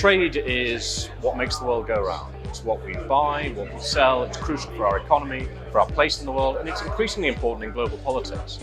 Trade is what makes the world go round. It's what we buy, what we sell. It's crucial for our economy, for our place in the world, and it's increasingly important in global politics.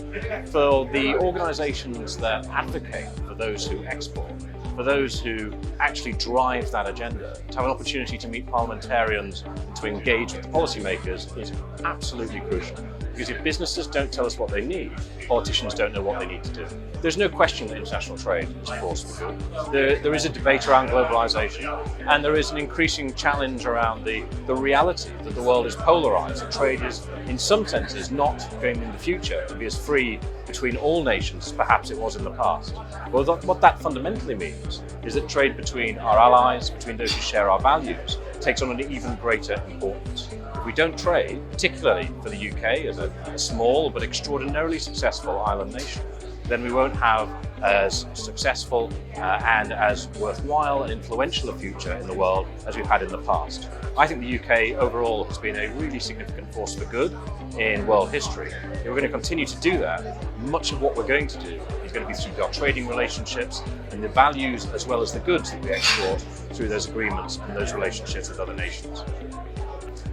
For the organizations that advocate for those who export, for those who actually drive that agenda, to have an opportunity to meet parliamentarians and to engage with policymakers is absolutely crucial. Because if businesses don't tell us what they need, politicians don't know what they need to do. There's no question that international trade is a force for good. There is a debate around globalization, and there is an increasing challenge around the reality that the world is polarized. That trade is, in some senses, not going in the future to be as free between all nations as perhaps it was in the past. Well, what that fundamentally means is that trade between our allies, between those who share our values, takes on an even greater importance. If we don't trade, particularly for the UK as a small but extraordinarily successful island nation, then we won't have as successful and as worthwhile and influential a future in the world as we've had in the past. I think the UK overall has been a really significant force for good in world history. If we're going to continue to do that, much of what we're going to do is going to be through our trading relationships and the values as well as the goods that we export through those agreements and those relationships with other nations.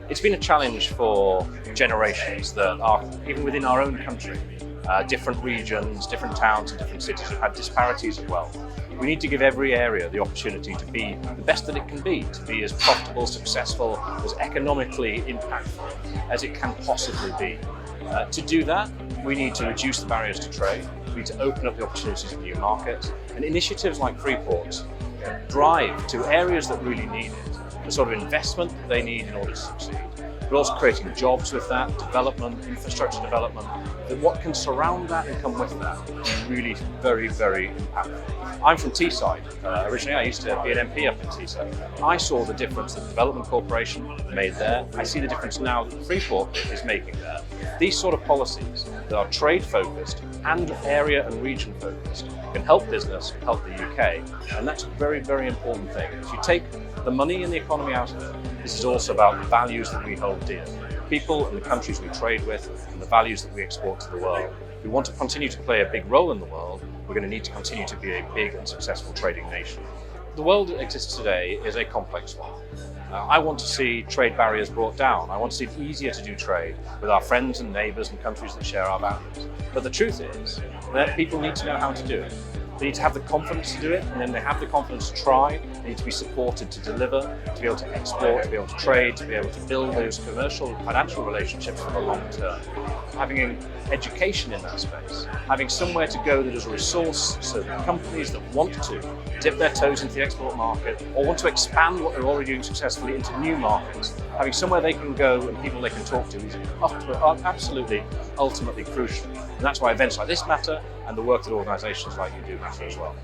It's been a challenge for generations that are, even within our own country, different regions, different towns and different cities have had disparities of wealth. We need to give every area the opportunity to be the best that it can be, to be as profitable, successful, as economically impactful as it can possibly be. To do that, we need to reduce the barriers to trade, we need to open up the opportunities of new markets, and initiatives like free ports drive to areas that really need it, the sort of investment that they need in order to succeed. But also creating jobs with that, development, infrastructure development, that what can surround that and come with that is really very, very impactful. I'm from Teesside. Originally, I used to be an MP up in Teesside. I saw the difference that the Development Corporation made there. I see the difference now that the Freeport is making there. These sort of policies that are trade-focused and area and region-focused can help business, help the UK, and that's a very, very important thing. If you take the money and the economy out of it, this is also about the values that we hold dear. People and the countries we trade with and the values that we export to the world. If we want to continue to play a big role in the world, we're going to need to continue to be a big and successful trading nation. The world that exists today is a complex one. I want to see trade barriers brought down. I want to see it easier to do trade with our friends and neighbours and countries that share our values. But the truth is that people need to know how to do it. They need to have the confidence to do it, and then they have the confidence to try. They need to be supported to deliver, to be able to export, to be able to trade, to be able to build those commercial, financial relationships for the long term. Having an education in that space, having somewhere to go that is a resource so that companies that want to dip their toes into the export market or want to expand what they're already doing successfully into new markets, having somewhere they can go and people they can talk to is absolutely, ultimately crucial. And that's why events like this matter and the work that organisations like you do matter as well.